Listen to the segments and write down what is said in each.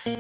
Mwen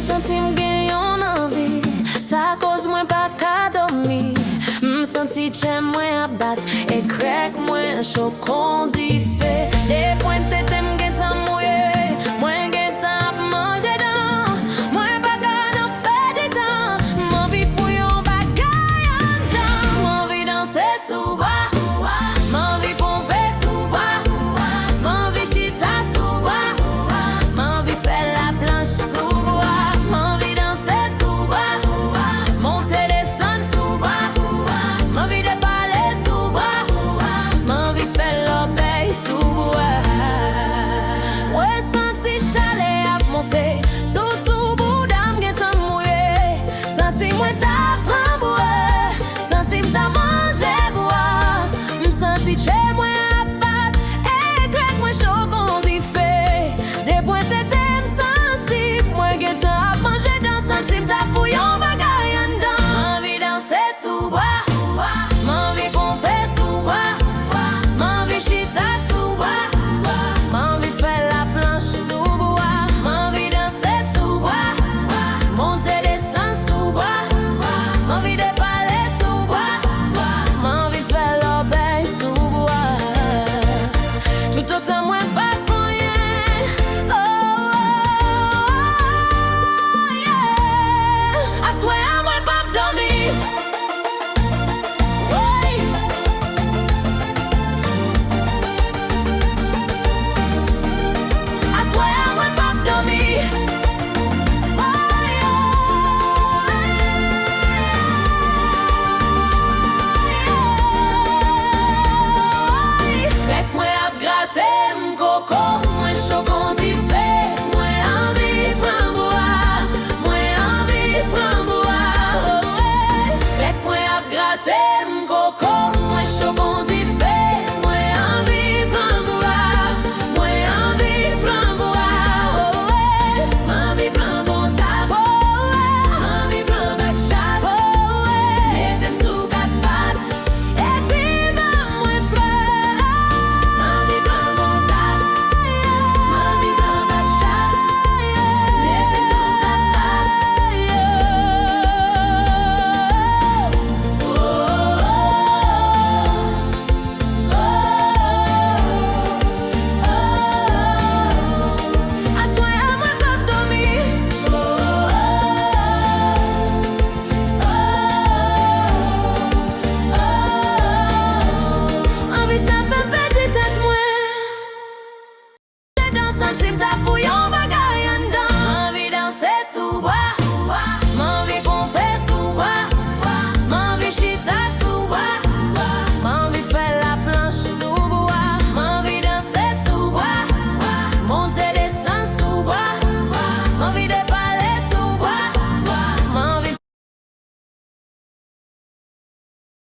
senti m gen yon anvi, sa koz mwen pa ka dormi. M senti che mwen abat, e krek mwen chokon di fe. De pwen tete m gen tan mouye, mwen gen tan ap manje dan. Mwen pa ka nan pedi tan, m'envi fouyon bagay an dan. M'envi danse sou bois, m'envi pompe sou bois, m'envi chita sou bois, m'envi fè la planche sou bois, m'envi danse sou bois, monter descendre sou bois, m'envi de parler sou bois, m'envi fè l'obéi sou bois. Ouais, senti chalet ap monter, tout bout d'âme gen tan mouye. Senti mwen ta pran bois, senti m ta manje bois, m senti che mwen ap bat, e grek mwen chokon di fe. De pwen tete m sensib, mwen gen tan ap manje dan, senti m ta fouyon bagay an dan. M'envi danse sou bois, m'envi pompe sou bois, m'envi chita sou bois, m'envi fè la planche sou bois, m'envi danse sou bois, monter descendre sou bois, m'envi de parler sou bois, m'envi fè l'obéi sou bois. Tout autant